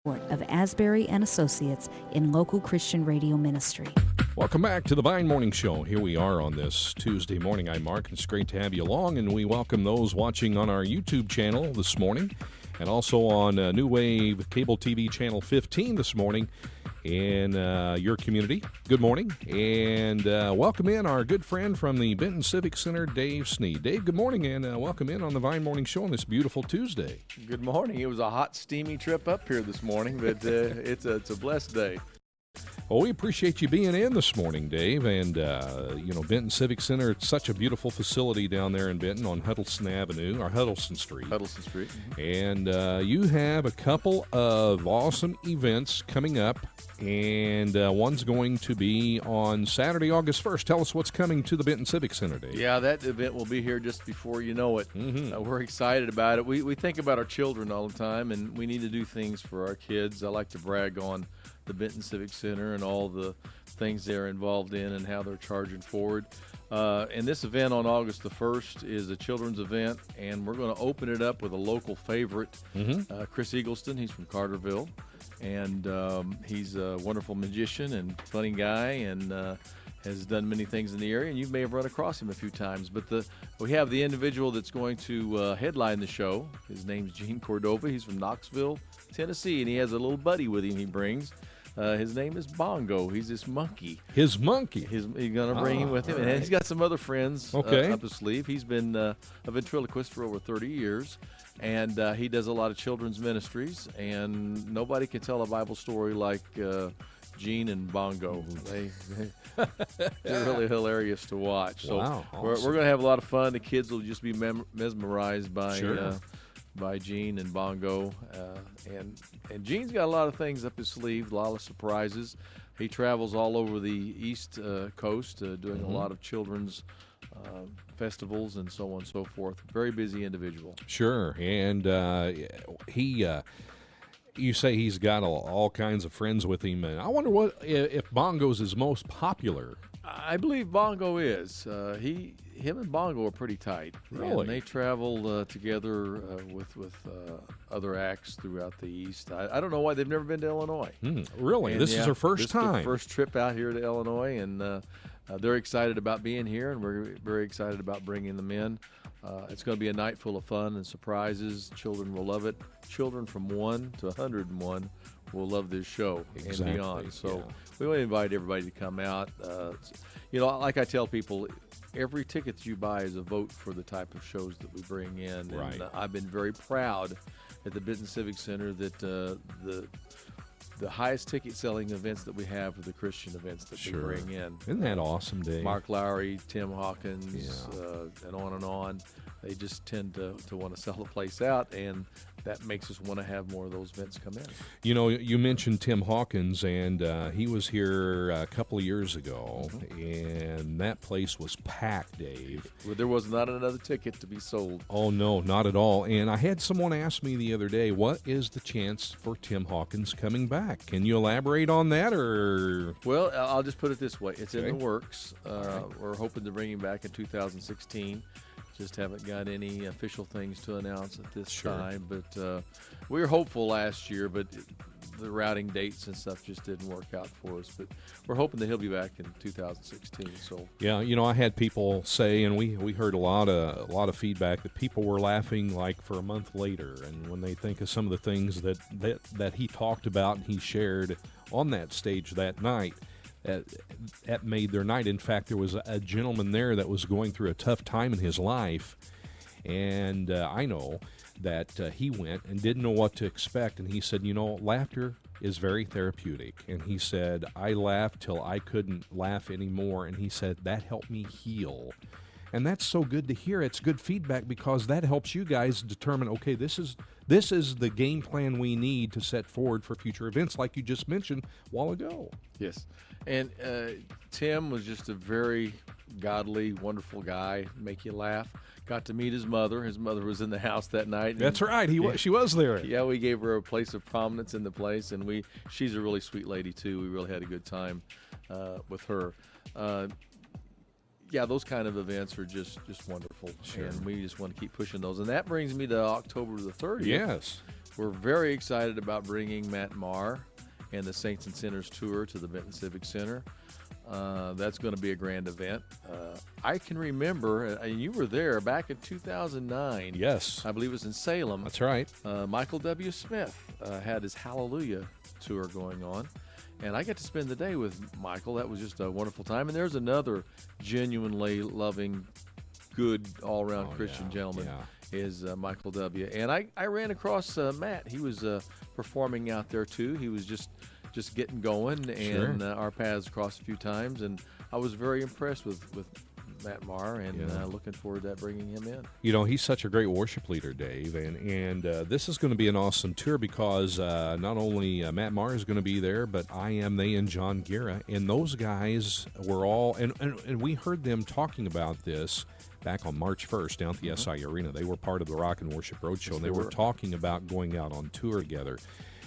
Of Asbury and Associates in local Christian radio ministry. Welcome back to the Vine Morning Show. Here we are on this Tuesday morning. I'm Mark, and it's great to have you along, and we welcome those watching on our YouTube channel this morning and also on New Wave Cable TV Channel 15 this morning in your community. Good morning, and welcome in our good friend from the Benton Civic Center, Dave Sneed. Dave, good morning, and welcome in on the Vine Morning Show on this beautiful Tuesday. Good morning. It was a hot, steamy trip up here this morning, but it's a blessed day. Well, we appreciate you being in this morning, Dave, and, Benton Civic Center, it's such a beautiful facility down there in Benton on Huddleston Street. Huddleston Street. And you have a couple of awesome events coming up, and one's going to be on Saturday, August 1st. Tell us what's coming to the Benton Civic Center, Dave. Yeah, that event will be here just before you know it. Mm-hmm. We're excited about it. We think about our children all the time, and we need to do things for our kids. I like to brag on the Benton Civic Center and all the things they're involved in and how they're charging forward. And this event on August the 1st is a children's event, and we're going to open it up with a local favorite, Chris Eagleston. He's from Carterville, and he's a wonderful magician and funny guy, and has done many things in the area, and you may have run across him a few times. But we have the individual that's going to headline the show. His name's Gene Cordova. He's from Knoxville, Tennessee, and he has a little buddy with him he brings. His name is Bongo. He's this monkey. His monkey? He's going to bring him with him. Right. And he's got some other friends up his sleeve. He's been a ventriloquist for over 30 years, and he does a lot of children's ministries, and nobody can tell a Bible story like Gene and Bongo. They're really hilarious to watch. So wow, we're awesome. going to have a lot of fun. The kids will just be mesmerized by Sure. By Gene and Bongo, and Gene's got a lot of things up his sleeve, a lot of surprises. He travels all over the East Coast doing a lot of children's festivals and so on and so forth. Very busy individual. Sure, and you say he's got all kinds of friends with him, and I wonder what if Bongo's his most popular. I believe Bongo is. Him and Bongo are pretty tight. Really? And they travel together with other acts throughout the East. I don't know why they've never been to Illinois. Really? And This is their first this time. Their first trip out here to Illinois, and they're excited about being here, and we're very excited about bringing them in. It's going to be a night full of fun and surprises. Children will love it. Children from 1 to 101 will love this show and beyond. So we want to invite everybody to come out. Like I tell people, every ticket that you buy is a vote for the type of shows that we bring in. Right. And I've been very proud at the Benton Civic Center that the highest ticket selling events that we have are the Christian events that we bring in. Isn't that awesome, Dave? Mark Lowry, Tim Hawkins, and on. They just tend to want to sell the place out, and that makes us want to have more of those events come in. You know, you mentioned Tim Hawkins, and he was here a couple of years ago, and that place was packed, Dave. Well, there was not another ticket to be sold. Oh, no, not at all. And I had someone ask me the other day, what is the chance for Tim Hawkins coming back? Can you elaborate on that, or? Well, I'll just put it this way. It's in Okay. the works. We're hoping to bring him back in 2016. Just haven't got any official things to announce at this time. But we were hopeful last year, but the routing dates and stuff just didn't work out for us. But we're hoping that he'll be back in 2016. So Yeah, I had people say, and we heard a lot of feedback that people were laughing like for a month later, and when they think of some of the things that he talked about and he shared on that stage that night, that made their night. In fact, there was a gentleman there that was going through a tough time in his life, and I know that he went and didn't know what to expect, and he said, laughter is very therapeutic, and he said, I laughed till I couldn't laugh anymore, and he said, that helped me heal. And that's so good to hear. It's good feedback because that helps you guys determine, okay, this is the game plan we need to set forward for future events, like you just mentioned a while ago. Yes. And Tim was just a very godly, wonderful guy, make you laugh. Got to meet his mother. His mother was in the house that night. That's right. She was there. Yeah, we gave her a place of prominence in the place, and she's a really sweet lady, too. We really had a good time with her. Yeah, those kind of events are just wonderful, and we just want to keep pushing those. And that brings me to October the 30th. Yes. we're very excited about bringing Matt Maher and the Saints and Sinners Tour to the Benton Civic Center. That's going to be a grand event. I can remember, and you were there back in 2009. Yes. I believe it was in Salem. That's right. Michael W. Smith had his Hallelujah tour going on. And I got to spend the day with Michael. That was just a wonderful time. And there's another genuinely loving, good, all-around Christian gentleman is Michael W. And I ran across Matt. He was performing out there, too. He was just getting going, and our paths crossed a few times. And I was very impressed with Matt Maher, and looking forward to bringing him in. You know, he's such a great worship leader, Dave, and this is going to be an awesome tour because not only Matt Maher is going to be there, but I Am They and John Guerra, and those guys were all, and we heard them talking about this back on March 1st down at the SI Arena. They were part of the Rock and Worship Roadshow, and they were talking about going out on tour together.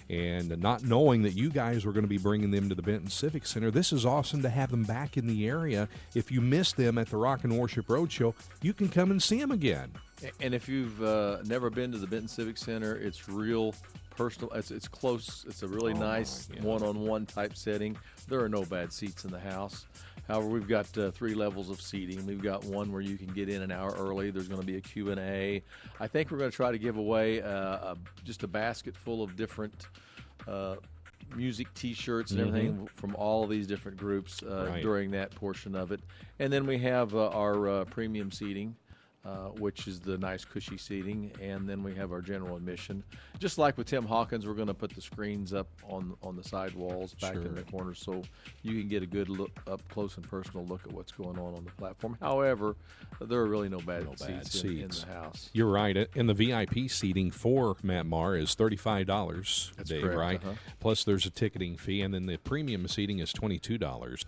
And not knowing that you guys were going to be bringing them to the Benton Civic Center, this is awesome to have them back in the area. If you missed them at the Rock and Worship Roadshow, you can come and see them again. And if you've never been to the Benton Civic Center, it's real personal. It's close. It's a really nice one-on-one type setting. There are no bad seats in the house. However, we've got 3 levels of seating. We've got one where you can get in an hour early. There's going to be a Q&A. I think we're going to try to give away just a basket full of different music T-shirts and everything from all of these different groups during that portion of it. And then we have our premium seating, which is the nice cushy seating, and then we have our general admission. Just like with Tim Hawkins, we're going to put the screens up on the side walls back in the corner so you can get a good look, up close and personal look at what's going on the platform. However, there are really no bad seats. In the house. You're right. And the VIP seating for Matt Maher is $35, That's Dave, correct, right? Plus there's a ticketing fee, and then the premium seating is $22.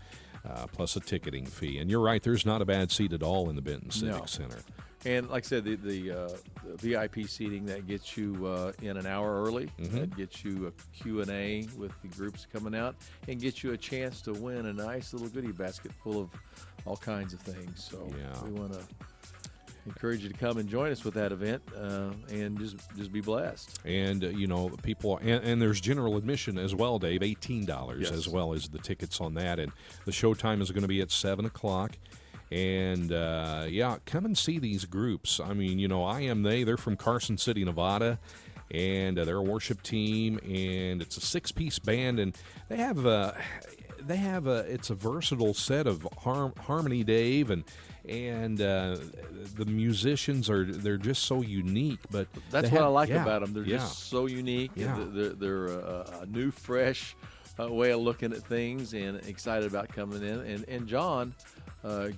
Plus a ticketing fee. And you're right, there's not a bad seat at all in the Benton Civic Center. And like I said, the VIP seating, that gets you in an hour early. That gets you a Q&A with the groups coming out, and gets you a chance to win a nice little goodie basket full of all kinds of things. So we want to encourage you to come and join us with that event, and just be blessed. And you know, people, and there's general admission as well, Dave, $18 as well as the tickets on that. And the show time is going to be at 7 o'clock. And come and see these groups. I mean, you know, I Am they're from Carson City, Nevada, and they're a worship team, and it's a 6-piece band, and they have it's a versatile set of harmony, Dave, and the musicians they're just so unique. But that's what I like about them. They're just so unique. They're a new, fresh way of looking at things, and excited about coming in. And John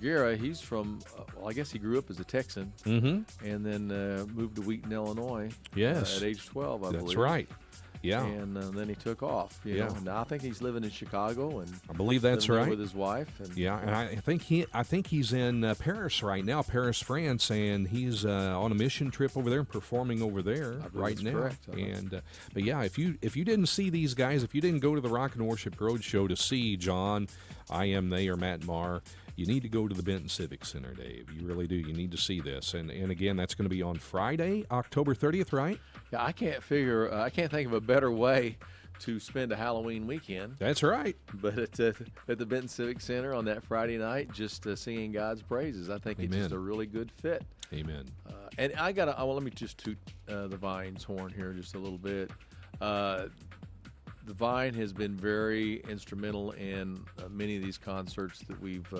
Guerra, he's from, I guess he grew up as a Texan, and then moved to Wheaton, Illinois at age 12, I believe. That's right. Yeah. And then he took off. You know. Now I think he's living in Chicago, and I believe that's right, with his wife. And, and I think he's in Paris right now, Paris, France, and he's on a mission trip over there and performing over there right now. Correct. And but if you didn't see these guys, if you didn't go to the Rock and Worship Roadshow to see John, I Am They, or Matt Maher, you need to go to the Benton Civic Center, Dave. You really do. You need to see this. And again, that's going to be on Friday, October 30th, right? Yeah, I can't think of a better way to spend a Halloween weekend. That's right. But at the Benton Civic Center on that Friday night, just singing God's praises. I think it's just a really good fit. Amen. And let me just toot the Vine's horn here just a little bit. The Vine has been very instrumental in many of these concerts that we've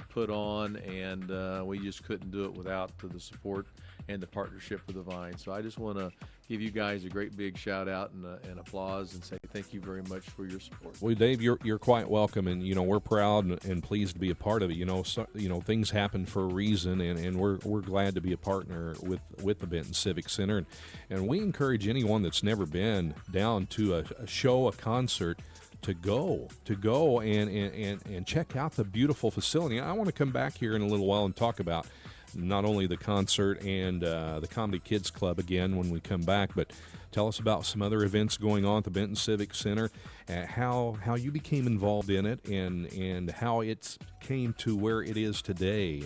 put on, and we just couldn't do it without the support and the partnership with the Vine. So I just want to give you guys a great big shout out and applause, and say thank you very much for your support. Well, Dave, you're quite welcome, and we're proud and pleased to be a part of it. Things happen for a reason, and we're glad to be a partner with the Benton Civic Center, and we encourage anyone that's never been down to a show, a concert, to go and check out the beautiful facility. I want to come back here in a little while and talk about not only the concert and the Comedy Kids Club again when we come back, but tell us about some other events going on at the Benton Civic Center, how you became involved in it, and how it came to where it is today,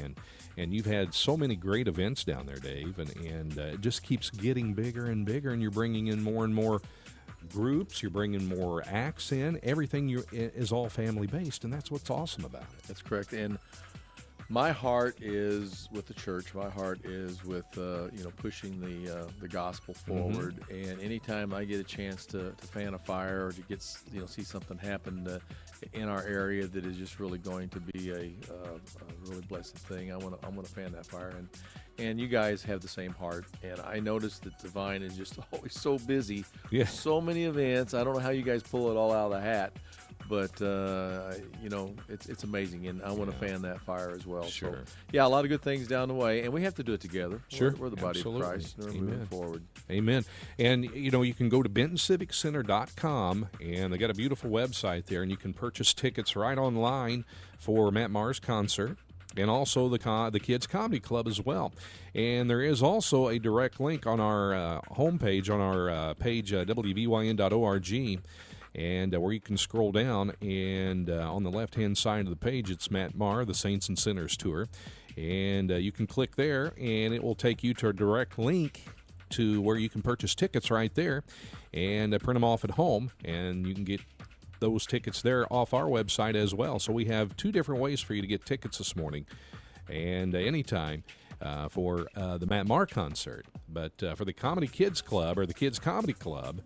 And you've had so many great events down there, Dave, and it just keeps getting bigger and bigger, and you're bringing in more and more groups, you're bringing more acts in. Everything is all family-based, and that's what's awesome about it. That's correct. And my heart is with the church. My heart is with pushing the gospel forward. And anytime I get a chance to fan a fire or to get see something happen in our area that is just really going to be a really blessed thing, I want to fan that fire. And you guys have the same heart. And I noticed that the Vine is just always so busy. Yeah. So many events. I don't know how you guys pull it all out of the hat. But, it's amazing, and I want to fan that fire as well. Sure. So, yeah, a lot of good things down the way, and we have to do it together. Sure. We're the body Absolutely. of Christ, and we're moving forward. Amen. And, you can go to BentonCivicCenter.com, and they got a beautiful website there, and you can purchase tickets right online for Matt Maher's concert, and also the Kids Comedy Club as well. And there is also a direct link on our homepage, on our page, WVYN.org, and where you can scroll down, and on the left-hand side of the page, it's Matt Maher, the Saints and Sinners Tour. And you can click there, and it will take you to a direct link to where you can purchase tickets right there and print them off at home, and you can get those tickets there off our website as well. So we have two different ways for you to get tickets this morning and anytime for the Matt Maher concert. But for the Comedy Kids Club or the Kids Comedy Club,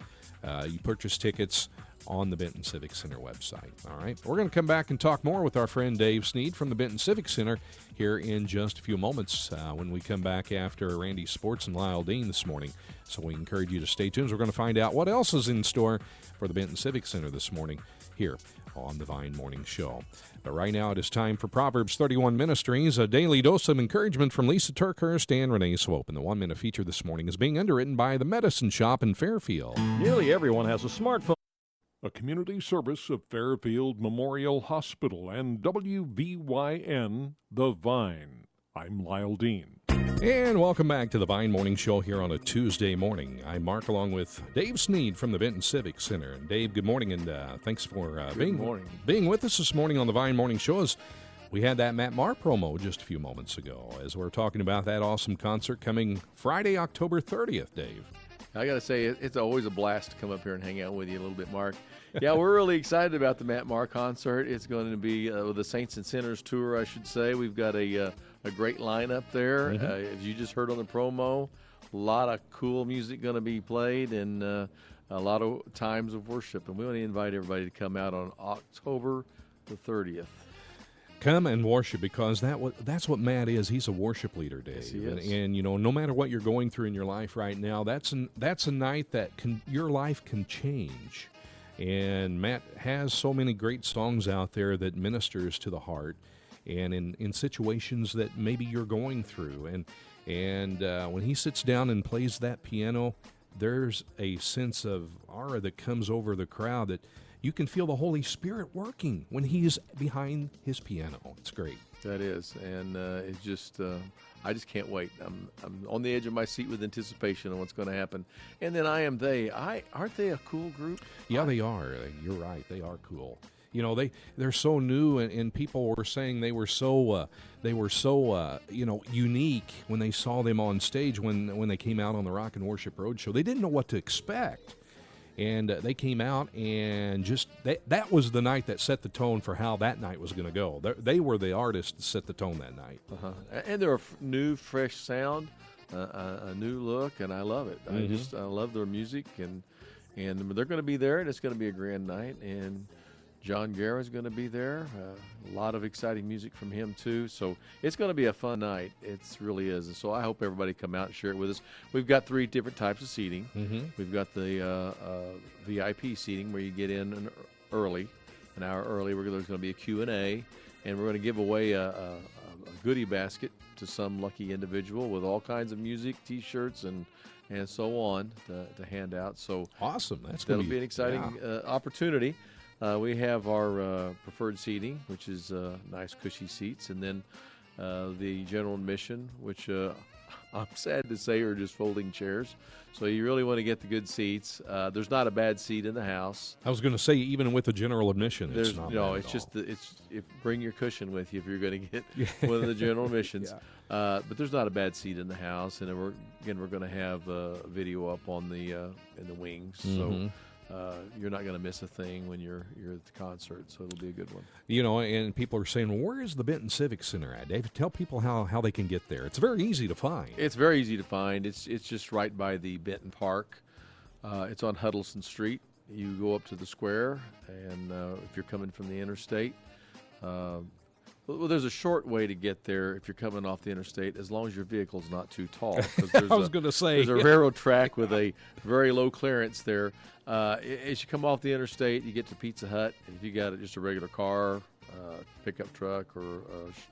you purchase tickets on the Benton Civic Center website. All right. We're going to come back and talk more with our friend Dave Sneed from the Benton Civic Center here in just a few moments when we come back after Randy Sports and Lyle Dean this morning. So we encourage you to stay tuned. We're going to find out what else is in store for the Benton Civic Center this morning here on the Vine Morning Show. But right now it is time for Proverbs 31 Ministries, a daily dose of encouragement from Lisa Turkhurst and Renee Swope. And the 1-minute feature this morning is being underwritten by the Medicine Shop in Fairfield. Nearly everyone has a smartphone. A community service of Fairfield Memorial Hospital and WVYN, The Vine. I'm Lyle Dean. And welcome back to the Vine Morning Show here on a Tuesday morning. I'm Mark along with Dave Sneed from the Benton Civic Center. And Dave, good morning, and thanks for being with us this morning on the Vine Morning Show. As we had that Matt Maher promo just a few moments ago as we're talking about that awesome concert coming Friday, October 30th, Dave. I got to say, it's always a blast to come up here and hang out with you a little bit, Mark. Yeah, we're really excited about the Matt Maher concert. It's going to be the Saints and Sinners Tour, I should say. We've got a great lineup there. As you just heard on the promo, a lot of cool music going to be played and a lot of times of worship. And we want to invite everybody to come out on October the 30th. Come and worship, because that's what Matt is. He's a worship leader, Dave. Yes, he is. And no matter what you're going through in your life right now, that's a night that your life can change. And Matt has so many great songs out there that ministers to the heart, and in situations that maybe you're going through. And when he sits down and plays that piano, there's a sense of aura that comes over the crowd that you can feel the Holy Spirit working when he's behind his piano. It's great. That is, and it's just I just can't wait. I'm on the edge of my seat with anticipation on what's going to happen. And then aren't they a cool group? Yeah, they are. You're right. They are cool. They're so new, and people were saying they were so unique when they saw them on stage when they came out on the Rock and Worship Roadshow. They didn't know what to expect. And they came out, and that was the night that set the tone for how that night was going to go. They were the artists that set the tone that night. And they're a new, fresh sound, a new look, and I love it. I love their music, and they're going to be there, and it's going to be a grand night. And John Guerra is going to be there. A lot of exciting music from him, too. So it's going to be a fun night. It really is. And so I hope everybody come out and share it with us. We've got 3 different types of seating. We've got the VIP seating where you get in an hour early. There's going to be a Q&A, and we're going to give away a goodie basket to some lucky individual with all kinds of music, T-shirts, and so on to hand out. So awesome. That'll be an exciting opportunity. We have our preferred seating, which is nice, cushy seats, and then the general admission, which I'm sad to say, are just folding chairs. So you really want to get the good seats. There's not a bad seat in the house. I was going to say, even with the general admission, it's not bad it's at just all. bring your cushion with you if you're going to get one of the general admissions. But there's not a bad seat in the house, and then we're going to have video up on the in the wings. Mm-hmm. So. You're not going to miss a thing when you're at the concert, so it'll be a good one. You know, and people are saying, well, where is the Benton Civic Center at? Dave, tell people how they can get there. It's very easy to find. It's very easy to find. It's just right by the Benton Park. It's on Huddleston Street. You go up to the square, and if you're coming from the interstate, well, there's a short way to get there if you're coming off the interstate, as long as your vehicle's not too tall. I was going to say. There's a railroad track with a very low clearance there. As you come off the interstate, you get to Pizza Hut. And if you got just a regular car, pickup truck, or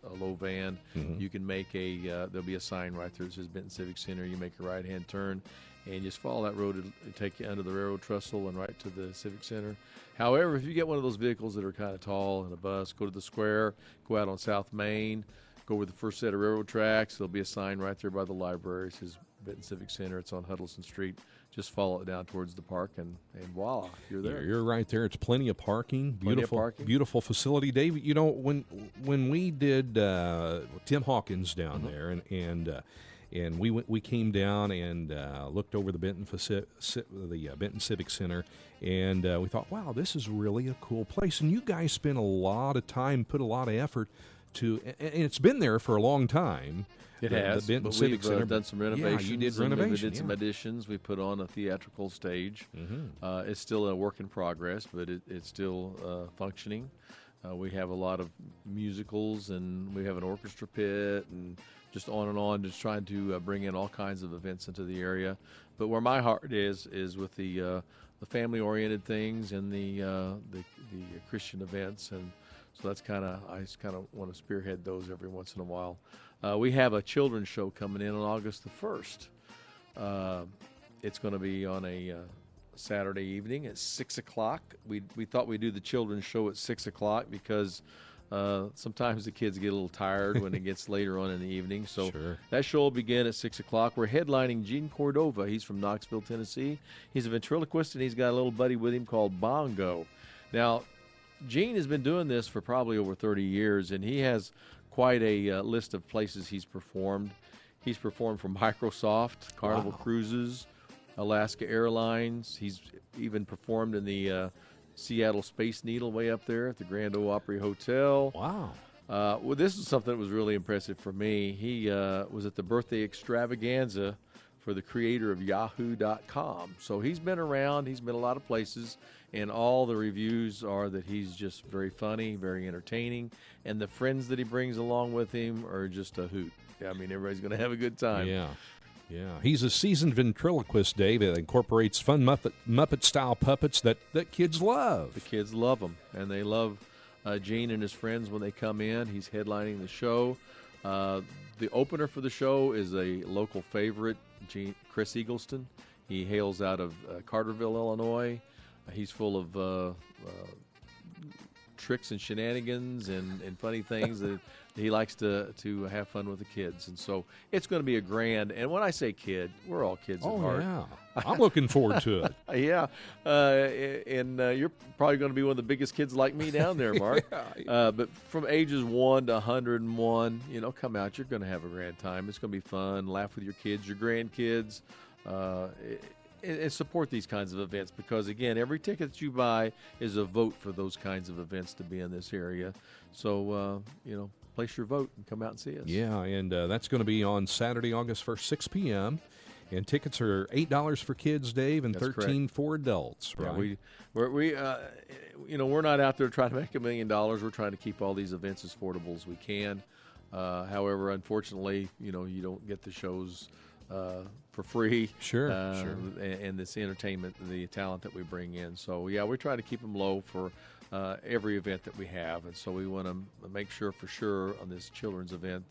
a low van, you can make there'll be a sign right there that says Benton Civic Center. You make a right-hand turn, and just follow that road. It'll take you under the railroad trestle and right to the Civic Center. However, if you get one of those vehicles that are kind of tall and a bus, go to the square, go out on South Main, go over the first set of railroad tracks. There'll be a sign right there by the library. It says Benton Civic Center. It's on Huddleston Street. Just follow it down towards the park, and voila, you're there. Yeah, you're right there. It's plenty of parking. Beautiful, parking. Beautiful facility. Dave, you know, when we did Tim Hawkins down there, and we came down and looked over the Benton Benton Civic Center, and we thought, wow, this is really a cool place. And you guys spent a lot of time, put a lot of effort to, and it's been there for a long time. It has, the Benton but Civic we've Center. done some renovations. Yeah, you did We renovations. did some additions. We put on a theatrical stage. It's still a work in progress, but it's still functioning. We have a lot of musicals, and we have an orchestra pit, and just on, just trying to bring in all kinds of events into the area. But where my heart is with the family-oriented things and the Christian events, and so I just kind of want to spearhead those every once in a while. We have a children's show coming in on August the 1st. It's going to be on a Saturday evening at 6 o'clock. We thought we'd do the children's show at 6 o'clock because sometimes the kids get a little tired when it gets later on in the evening. So that show will begin at 6 o'clock. We're headlining Gene Cordova. He's from Knoxville, Tennessee. He's a ventriloquist, and he's got a little buddy with him called Bongo. Now, Gene has been doing this for probably over 30 years, and he has quite a list of places he's performed. He's performed for Microsoft, Carnival Cruises, Alaska Airlines. He's even performed in the Seattle Space Needle way up there at the Grand Ole Opry Hotel. Wow. Well, this is something that was really impressive for me. He was at the birthday extravaganza for the creator of Yahoo.com. So he's been around. He's been a lot of places. And all the reviews are that he's just very funny, very entertaining. And the friends that he brings along with him are just a hoot. I mean, everybody's going to have a good time. Yeah. He's a seasoned ventriloquist, Dave, that incorporates fun Muppet-style puppets that kids love. The kids love him, and they love Gene and his friends when they come in. He's headlining the show. The opener for the show is a local favorite, Chris Eagleston. He hails out of Carterville, Illinois. He's full of tricks and shenanigans and funny things that he likes to have fun with the kids. And so it's going to be a grand, and when I say kid, we're all kids at heart. Yeah. I'm looking forward to it. Yeah. And you're probably going to be one of the biggest kids like me down there, Mark. But from ages 1 to 101, come out. You're going to have a grand time. It's going to be fun. Laugh with your kids, your grandkids. And support these kinds of events because, again, every ticket that you buy is a vote for those kinds of events to be in this area. So, place your vote and come out and see us. Yeah, and that's going to be on Saturday, August 1st, 6 p.m., and tickets are $8 for kids, Dave, and That's $13 correct. for adults, right? Yeah, we're not out there trying to make $1 million. We're trying to keep all these events as affordable as we can. However, unfortunately, you don't get the shows for free. Sure. And this entertainment, the talent that we bring in. So, yeah, we try to keep them low for every event that we have. And so we want to make sure for sure on this children's event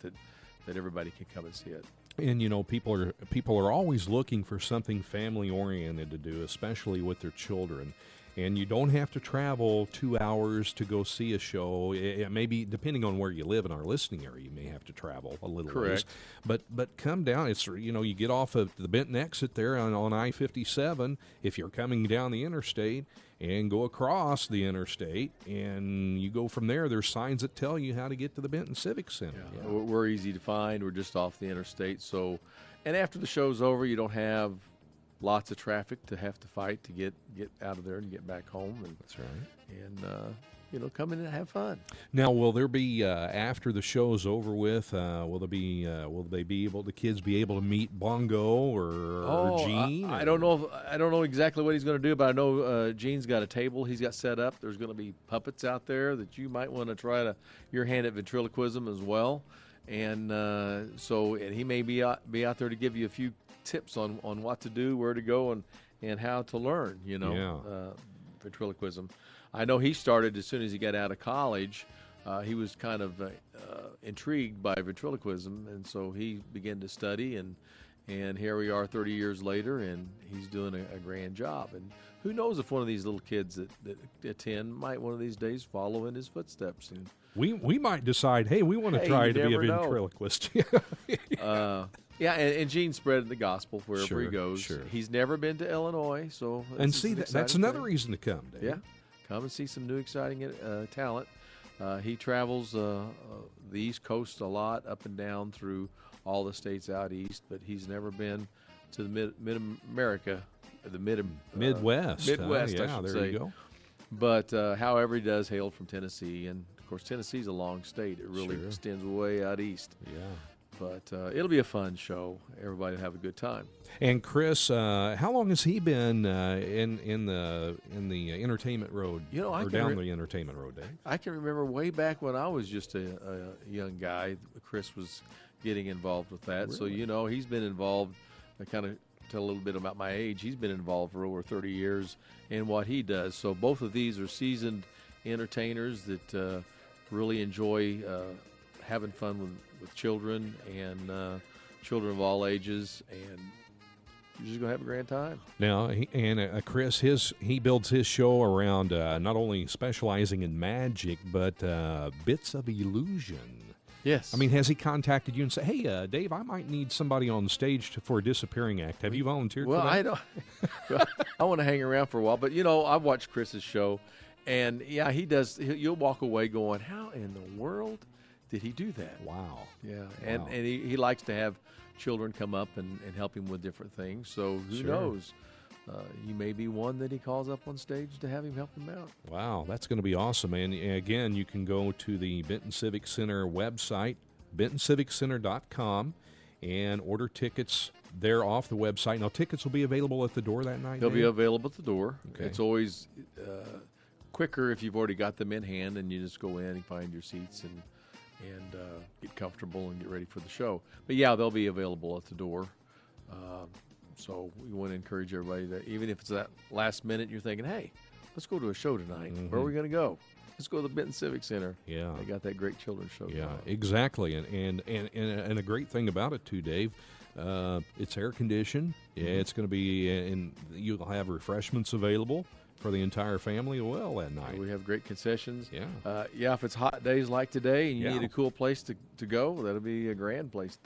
that everybody can come and see it. And people are always looking for something family oriented to do, especially with their children. And you don't have to travel 2 hours to go see a show. It may be, depending on where you live in our listening area, you may have to travel a little ways. Correct. But come down. It's, you get off of the Benton exit there on I-57 if you're coming down the interstate, and go across the interstate, and you go from there. There's signs that tell you how to get to the Benton Civic Center. Yeah. We're easy to find. We're just off the interstate. So, and after the show's over, you don't have lots of traffic to have to fight to get out of there and get back home. And That's right. And come in and have fun. Now, will there be after the show's over with? Will the kids be able to meet Bongo or Gene? I don't know. I don't know exactly what he's going to do, but I know Gene's got a table he's got set up. There's going to be puppets out there that you might want to try your hand at ventriloquism as well. And and he may be out there to give you a few tips on what to do, where to go, and how to learn. Ventriloquism. I know he started as soon as he got out of college. He was kind of intrigued by ventriloquism, and so he began to study, and here we are 30 years later, and he's doing a grand job. And who knows if one of these little kids that attend might one of these days follow in his footsteps. And we might decide, hey, we want to try to be a ventriloquist. Yeah, and Gene spread the gospel wherever he goes. Sure. He's never been to Illinois, so that's another reason to come, Dave. Yeah, come and see some new exciting talent. He travels the East Coast a lot, up and down through all the states out east, but he's never been to the Mid-America, the Midwest. Midwest, Yeah, I should there say. you go. But however, he does hail from Tennessee, and of course Tennessee's a long state. It really extends way out east. Yeah. But it'll be a fun show. Everybody will have a good time. And Chris, how long has he been in the entertainment road? Down the entertainment road, Dave? I can remember way back when I was just a young guy. Chris was getting involved with that. Really? So he's been involved. I kind of tell a little bit about my age. He's been involved for over 30 years in what he does. So both of these are seasoned entertainers that really enjoy having fun with children and children of all ages, and you're just gonna have a grand time. Now, Chris, he builds his show around not only specializing in magic, but bits of illusion. Yes. I mean, has he contacted you and said, "Hey, Dave, I might need somebody on stage for a disappearing act"? Have you volunteered for that? I don't. I want to hang around for a while, but I've watched Chris's show, and yeah, he does. You'll walk away going, "How in the world did he do that?" Wow. Yeah, Wow. and he likes to have children come up and help him with different things. So who knows? You may be one that he calls up on stage to have him help him out. Wow, that's going to be awesome. And again, you can go to the Benton Civic Center website, bentonciviccenter.com, and order tickets there off the website. Now, tickets will be available at the door that night? They'll be available at the door. Okay. It's always quicker if you've already got them in hand, and you just go in and find your seats and get comfortable and get ready for the show. But yeah, they'll be available at the door. So we want to encourage everybody that even if it's that last minute, you're thinking, hey, let's go to a show tonight. Mm-hmm. Where are we going to go? Let's go to the Benton Civic Center. Yeah. They got that great children's show. Yeah, exactly. And a great thing about it, too, Dave, it's air conditioned. Yeah, it's going to be, and you'll have refreshments available for the entire family as well that night. We have great concessions. Yeah. If it's hot days like today and you need a cool place to go, that'll be a grand place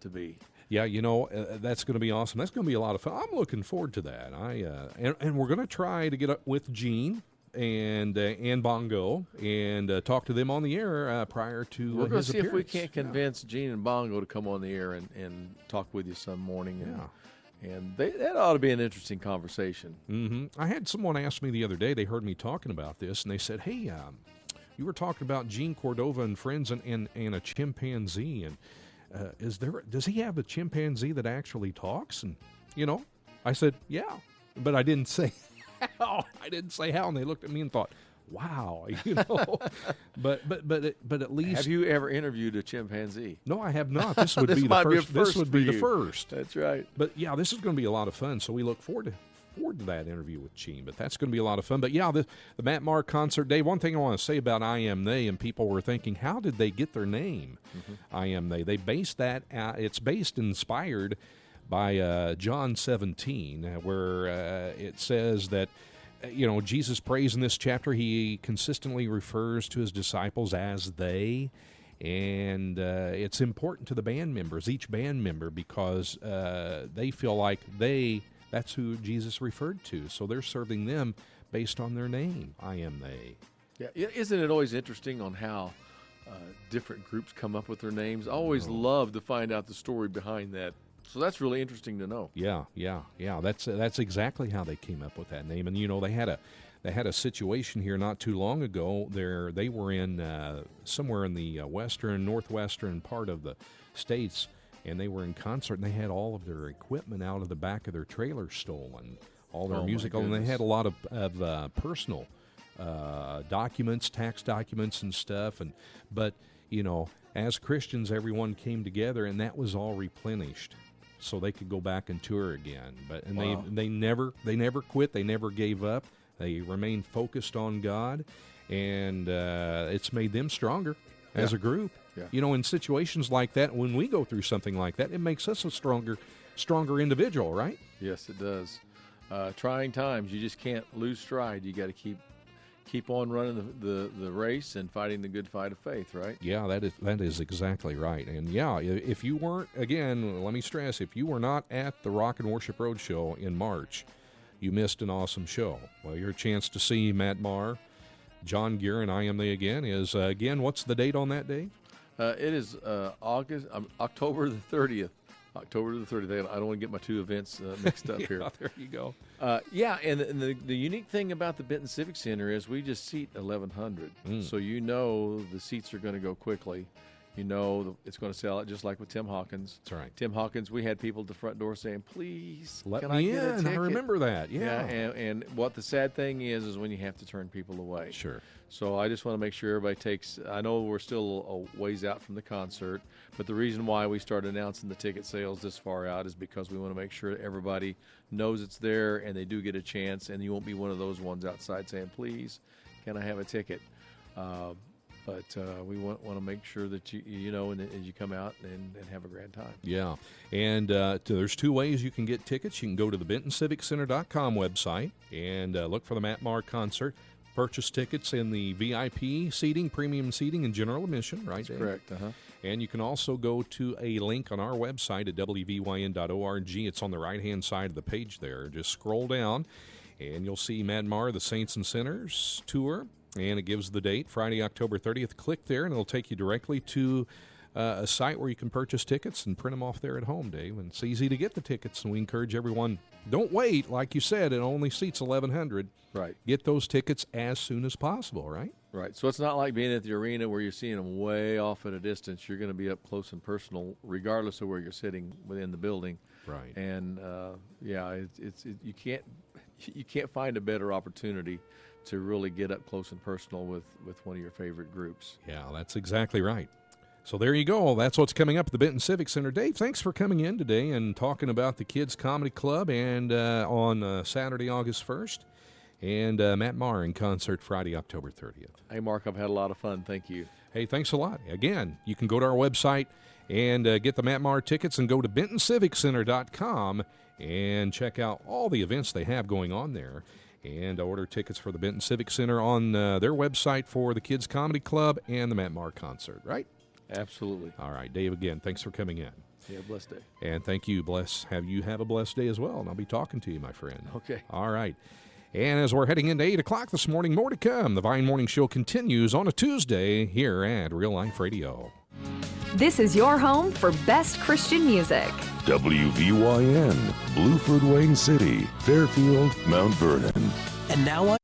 to be. Yeah, that's going to be awesome. That's going to be a lot of fun. I'm looking forward to that. And we're going to try to get up with Gene and Bongo and talk to them on the air prior to We're going to see appearance. if we can't convince Gene and Bongo to come on the air and talk with you some morning. And that ought to be an interesting conversation. Mm-hmm. I had someone ask me the other day, they heard me talking about this, and they said, hey, you were talking about Gene Cordova and friends and a chimpanzee, and does he have a chimpanzee that actually talks? And, I said, yeah, but I didn't say how. And they looked at me and thought, wow, but at least. Have you ever interviewed a chimpanzee? No, I have not. This would be the first. This would be the first. That's right. But yeah, this is going to be a lot of fun. So we look forward to that interview with Gene. But that's going to be a lot of fun. But yeah, the Matt Maher concert day. One thing I want to say about I Am They, and people were thinking, how did they get their name? Mm-hmm. I Am They. They based that. It's inspired by John 17, where it says that Jesus prays in this chapter. He consistently refers to his disciples as they. And it's important to the band members, each band member, because they feel like that's who Jesus referred to. So they're serving them based on their name. I am they. Yeah, isn't it always interesting on how different groups come up with their names? I always love to find out the story behind that. So that's really interesting to know. Yeah. That's exactly how they came up with that name. And they had a situation here not too long ago. They were in somewhere in the northwestern part of the states, and they were in concert, and they had all of their equipment out of the back of their trailer stolen, all their musical, and they had a lot of personal documents, tax documents and stuff. But as Christians, everyone came together, and that was all replenished, so they could go back and tour again. They never quit. They never gave up. They remained focused on God, and it's made them stronger as a group. Yeah. In situations like that, when we go through something like that, it makes us a stronger individual, right? Yes, it does. Trying times, you just can't lose stride. You got to keep on running the race and fighting the good fight of faith, right? Yeah, that is exactly right. And yeah, if you weren't, again, let me stress, if you were not at the Rock and Worship Roadshow in March, you missed an awesome show. Well, your chance to see Matt Maher, John Guerra, and I Am They Again is, what's the date on that day? It is October the 30th. October the 30th. I don't want to get my two events mixed up here. There you go. And the unique thing about the Benton Civic Center is we just seat 1,100. So the seats are going to go quickly. It's going to sell it just like with Tim Hawkins. That's right. Tim Hawkins, we had people at the front door saying, please, let can me I get a in. ticket? I remember that. Yeah. And what the sad thing is when you have to turn people away. Sure. So I just want to make sure everybody I know we're still a ways out from the concert, but the reason why we started announcing the ticket sales this far out is because we want to make sure that everybody knows it's there and they do get a chance, and you won't be one of those ones outside saying, please, can I have a ticket? But we want to make sure that you know, and as you come out and have a grand time. Yeah, and there's two ways you can get tickets. You can go to the BentonCivicCenter.com website and look for the Matt Maher concert. Purchase tickets in the VIP seating, premium seating, and general admission, right? That's correct. And you can also go to a link on our website at wvyn.org. It's on the right-hand side of the page there. Just scroll down, and you'll see Matt Maher, the Saints and Sinners tour. And it gives the date, Friday, October 30th. Click there, and it'll take you directly to a site where you can purchase tickets and print them off there at home, Dave. And it's easy to get the tickets, and we encourage everyone, don't wait. Like you said, it only seats 1,100. Right. Get those tickets as soon as possible, right? Right. So it's not like being at the arena where you're seeing them way off at a distance. You're going to be up close and personal, regardless of where you're sitting within the building. Right. And, you can't find a better opportunity to really get up close and personal with one of your favorite groups. Yeah, that's exactly right. So there you go. That's what's coming up at the Benton Civic Center. Dave, thanks for coming in today and talking about the Kids Comedy Club and on Saturday, August 1st, and Matt Maher in concert Friday, October 30th. Hey, Mark, I've had a lot of fun. Thank you. Hey, thanks a lot. Again, you can go to our website and get the Matt Maher tickets and go to BentonCivicCenter.com and check out all the events they have going on there. And order tickets for the Benton Civic Center on their website for the Kids Comedy Club and the Matt Maher concert, right? Absolutely. All right, Dave, again, thanks for coming in. Yeah, blessed day. And thank you. Have a blessed day as well, and I'll be talking to you, my friend. Okay. All right. And as we're heading into 8 o'clock this morning, more to come. The Vine Morning Show continues on a Tuesday here at Real Life Radio. This is your home for best Christian music. WVYN, Blueford, Wayne City, Fairfield, Mount Vernon. And now